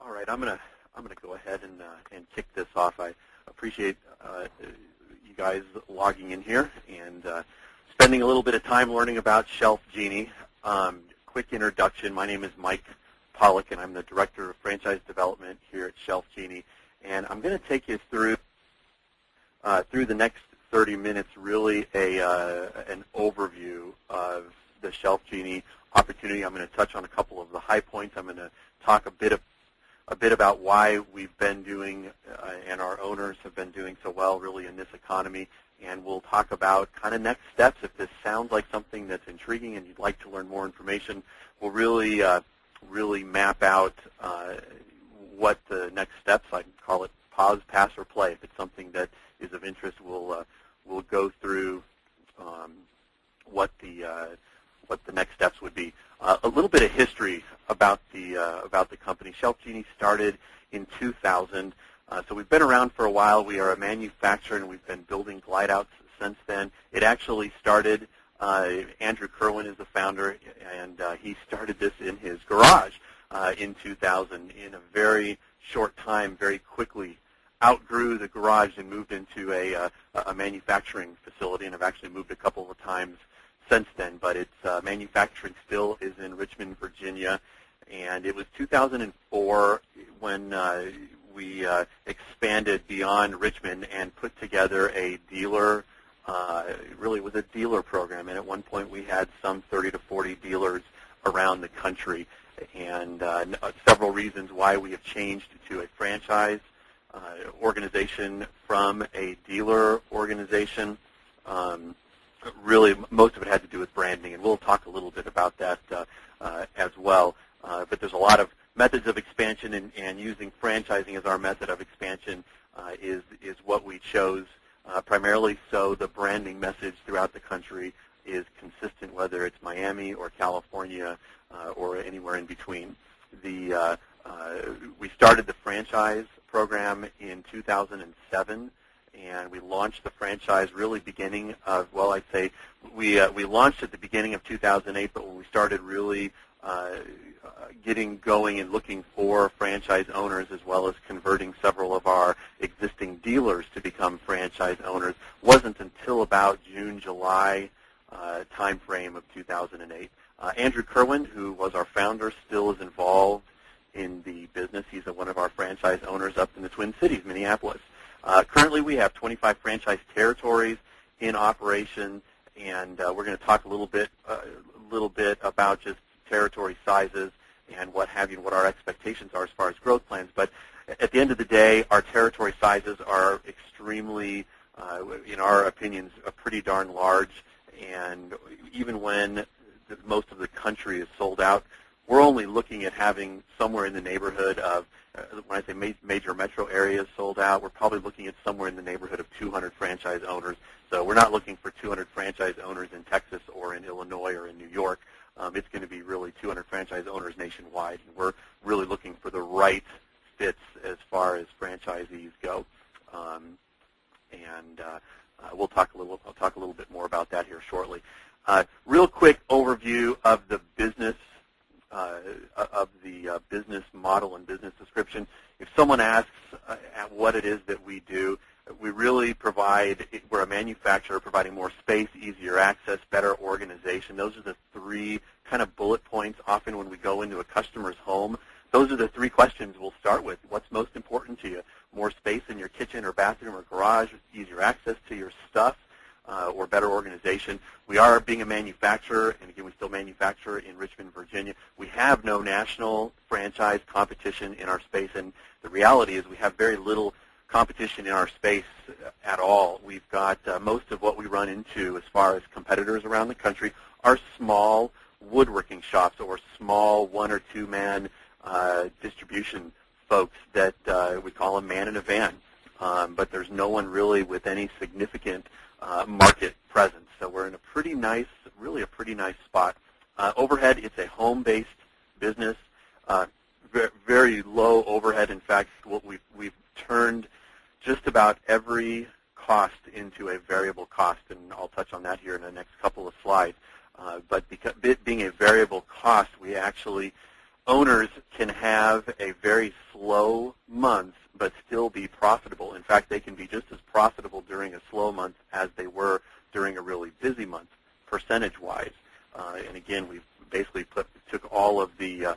All right, I'm gonna go ahead and kick this off. I appreciate you guys logging in here and spending a little bit of time learning about ShelfGenie. Quick introduction: my name is Mike Pollock, and I'm the Director of Franchise Development here at ShelfGenie. And I'm going to take you through the next 30 minutes, really an overview of the ShelfGenie opportunity. I'm going to touch on a couple of the high points. I'm going to talk a bit about why we've been doing and our owners have been doing so well really in this economy, and we'll talk about kind of next steps. If this sounds like something that's intriguing and you'd like to learn more information, we'll really map out what the next steps. I can call it pause, pass, or play. If it's something that is of interest, we'll go through what the next steps would be. A little bit of history about the company. ShelfGenie started in 2000, so we've been around for a while. We are a manufacturer, and we've been building glide outs since then. It actually started. Andrew Kerwin is the founder, and he started this in his garage in 2000. In a very short time, very quickly outgrew the garage and moved into a manufacturing facility, and I've actually moved a couple of times since then, but its manufacturing still is in Richmond, Virginia, and it was 2004 when we expanded beyond Richmond and put together a dealer, really was a dealer program, and at one point we had some 30 to 40 dealers around the country, and several reasons why we have changed to a franchise organization from a dealer organization. Really, most of it had to do with branding, and we'll talk a little bit about that as well. But there's a lot of methods of expansion, and using franchising as our method of expansion is what we chose primarily, so the branding message throughout the country is consistent, whether it's Miami or California or anywhere in between. We started the franchise program in 2007. And we launched the franchise really beginning of, well, I'd say we launched at the beginning of 2008, but when we started really getting going and looking for franchise owners, as well as converting several of our existing dealers to become franchise owners, wasn't until about June, July time frame of 2008. Andrew Kerwin, who was our founder, still is involved in the business. He's one of our franchise owners up in the Twin Cities, Minneapolis. Currently, we have 25 franchise territories in operation, and we're going to talk a little bit about just territory sizes and what have you, and what our expectations are as far as growth plans. But at the end of the day, our territory sizes are extremely, in our opinions, pretty darn large. And even when most of the country is sold out, we're only looking at having somewhere in the neighborhood of, when I say major metro areas sold out, we're probably looking at somewhere in the neighborhood of 200 franchise owners. So we're not looking for 200 franchise owners in Texas or in Illinois or in New York. It's going to be really 200 franchise owners nationwide. And we're really looking for the right fits as far as franchisees go. I'll talk a little bit more about that here shortly. Real quick overview of the business. Business model and business description. If someone asks what it is that we do, we really we're a manufacturer providing more space, easier access, better organization. Those are the three kind of bullet points often when we go into a customer's home. Those are the three questions we'll start with. What's most important to you? More space in your kitchen or bathroom or garage, easier access to your stuff, or better organization. We are being a manufacturer, and again, we still manufacture in Richmond, Virginia. We have no national franchise competition in our space, and the reality is we have very little competition in our space at all. We've got most of what we run into as far as competitors around the country are small woodworking shops or small one- or two-man distribution folks that we call a man in a van, but there's no one really with any significant market presence. So we're in a pretty nice spot. Overhead, it's a home-based business, very low overhead. In fact, we've turned just about every cost into a variable cost, and I'll touch on that here in the next couple of slides. But being a variable cost, we actually, owners can have a very slow month but still be profitable. In fact, they can be just as profitable during a slow month as they were during a really busy month, percentage-wise. And again, we basically took all of the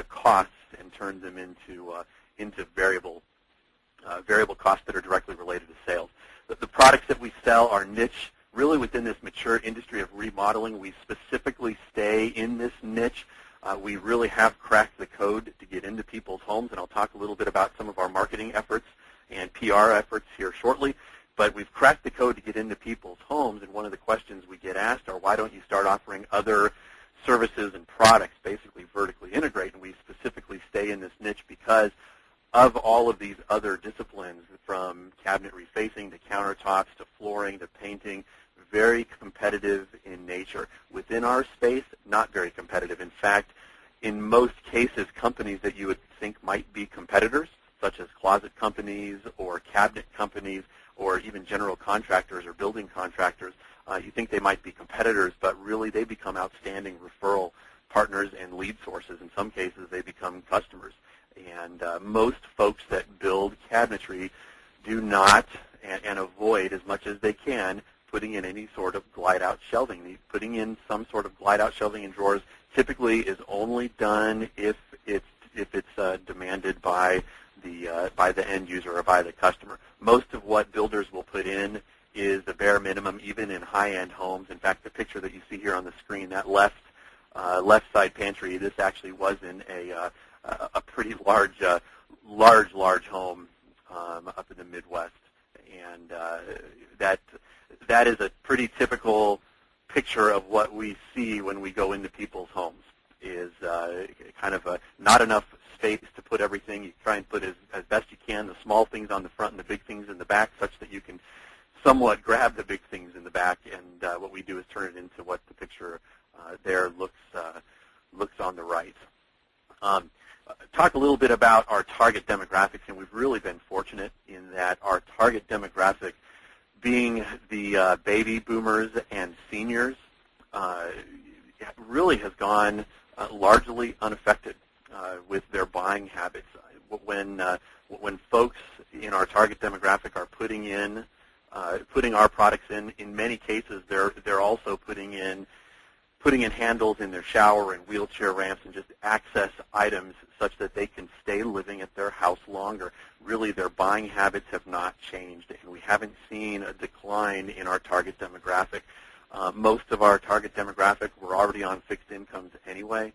costs and turned them into variable costs that are directly related to sales. The products that we sell are niche. Really, within this mature industry of remodeling, we specifically stay in this niche. We really have cracked the code to get into people's homes, and I'll talk a little bit about some of our marketing efforts and PR efforts here shortly. But we've cracked the code to get into people's homes, and one of the questions we get asked are, why don't you start offering other services and products, basically vertically integrate? And we specifically stay in this niche because of all of these other disciplines, from cabinet refacing to countertops to flooring to painting, very competitive in nature. Within our space, not very competitive. In fact, in most cases, companies that you would think might be competitors, such as closet companies or cabinet companies or even general contractors or building contractors, you think they might be competitors, but really they become outstanding referral partners and lead sources. In some cases, they become customers. And most folks that build cabinetry do not and avoid as much as they can putting in any sort of glide-out shelving. Putting in some sort of glide-out shelving in drawers typically is only done if it's demanded by the end user or by the customer. Most of what builders will put in is the bare minimum, even in high-end homes. In fact, the picture that you see here on the screen, that left side pantry, this actually was in a pretty large home up in the Midwest, and that is a pretty typical picture of what we see when we go into people's homes. Is kind of not enough space to put everything. You try and put as best you can the small things on the front and the big things in the back, such that you can somewhat grab the big things in the back. And what we do is turn it into what the picture there looks on the right. Talk a little bit about our target demographics, and we've really been fortunate in that our target demographic, being the baby boomers and seniors, really has gone largely unaffected with their buying habits. When folks in our target demographic are putting our products in many cases, they're also putting in handles in their shower and wheelchair ramps and just access items such that they can stay living at their house longer. Really, their buying habits have not changed, and we haven't seen a decline in our target demographic. Most of our target demographic were already on fixed incomes anyway,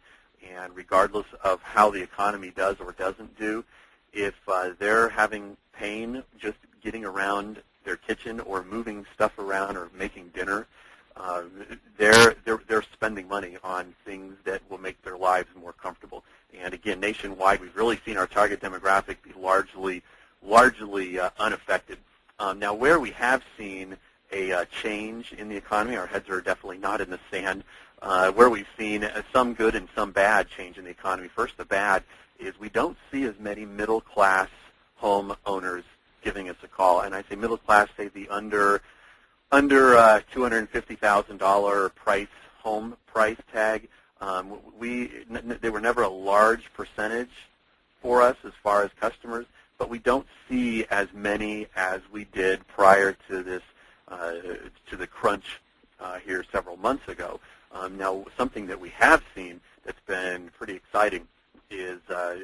and regardless of how the economy does or doesn't do, if they're having pain just getting around their kitchen or moving stuff around or making dinner, they're spending money on things that will make their lives more comfortable. And again, nationwide, we've really seen our target demographic be largely unaffected. Now, where we have seen a change in the economy, our heads are definitely not in the sand. Where we've seen some good and some bad change in the economy. First, the bad is we don't see as many middle-class home owners giving us a call. And I say middle class, say the under $250,000 home price tag. They were never a large percentage for us as far as customers, but we don't see as many as we did prior to this to the crunch here several months ago. Now, something that we have seen that's been pretty exciting is a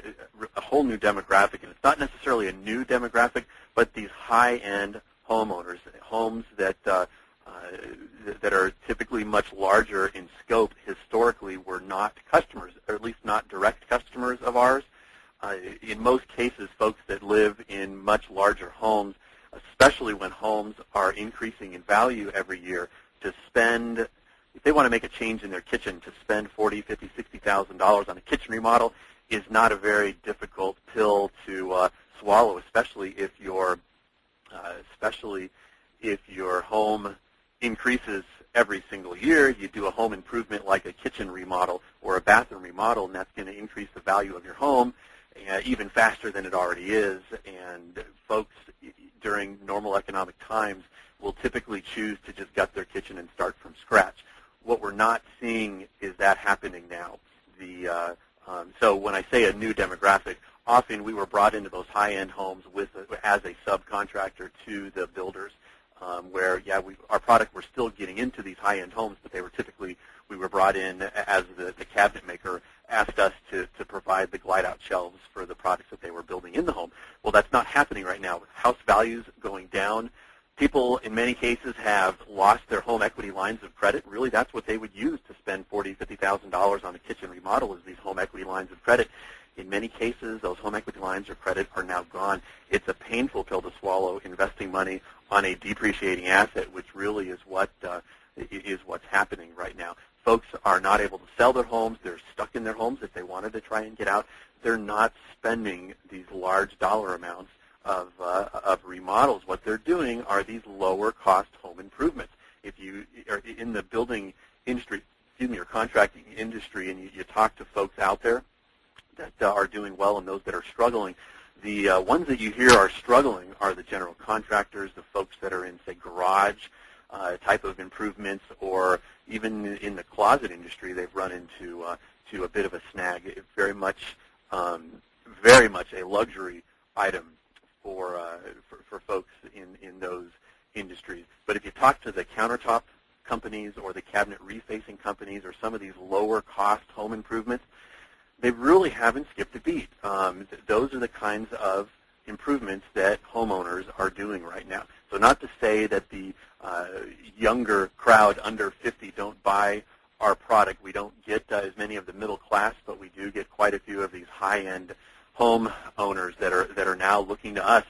whole new demographic, and it's not necessarily a new demographic, but these high-end homeowners, homes that are typically much larger in scope, historically were not customers, or at least not direct customers of ours. In most cases, folks that live in much larger homes, especially when homes are increasing in value every year, to spend, if they want to make a change in their kitchen, to spend $40,000, $50,000, $60,000 on a kitchen remodel is not a very difficult pill to swallow, especially if your home increases every single year. You do a home improvement like a kitchen remodel or a bathroom remodel, and that's going to increase the value of your home even faster than it already is. And folks during normal economic times will typically choose to just gut their kitchen and start from scratch. What we're not seeing is that happening now. So when I say a new demographic, often we were brought into those high-end homes as a subcontractor to the builders, where, yeah, our product, we're still getting into these high-end homes, but they were typically, we were brought in as the cabinet maker asked us to provide the glide-out shelves for the products that they were building in the home. Well, that's not happening right now. With house values going down, people in many cases have lost their home equity lines of credit. Really, that's what they would use to spend $40,000, $50,000 on a kitchen remodel, is these home equity lines of credit. In many cases, those home equity lines of credit are now gone. It's a painful pill to swallow, investing money on a depreciating asset, which really is what's happening right now. Folks are not able to sell their homes. They're stuck in their homes if they wanted to try and get out. They're not spending these large dollar amounts of remodels. What they're doing are these lower-cost home improvements. If you are in the building industry, or contracting industry, and you talk to folks out there that are doing well and those that are struggling, the ones that you hear are struggling are the general contractors, the folks that are in, say, garage type of improvements, or even in the closet industry. They've run into to a bit of a snag. It's very much a luxury item for folks in those industries. But if you talk to the countertop companies or the cabinet refacing companies or some of these lower cost home improvements, they really haven't skipped a beat. Those are the kinds of improvements that homeowners are doing right now. So not to say that the younger crowd under 50 don't buy our product. We don't get as many of the middle class, but we do get quite a few of these high-end home owners that are now looking to us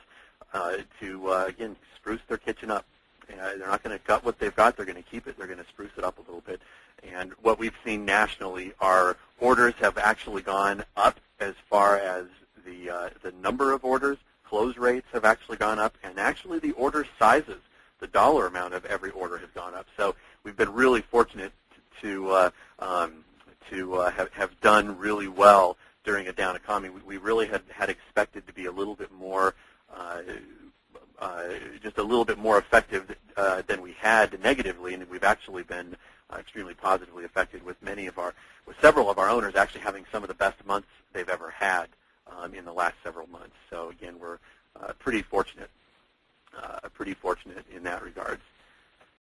to, again, spruce their kitchen up. They're not going to gut what they've got. They're going to keep it. They're going to spruce it up a little bit. And what we've seen nationally, our orders have actually gone up as far as the number of orders. Close rates have actually gone up, and actually the order sizes, the dollar amount of every order has gone up. So we've been really fortunate to have done really well during a down economy. We really had expected to be a little bit more, just a little bit more effective than we had negatively, and we've actually been extremely positively affected with several of our owners actually having some of the best months they've ever had in the last several months. So again, we're pretty fortunate in that regard.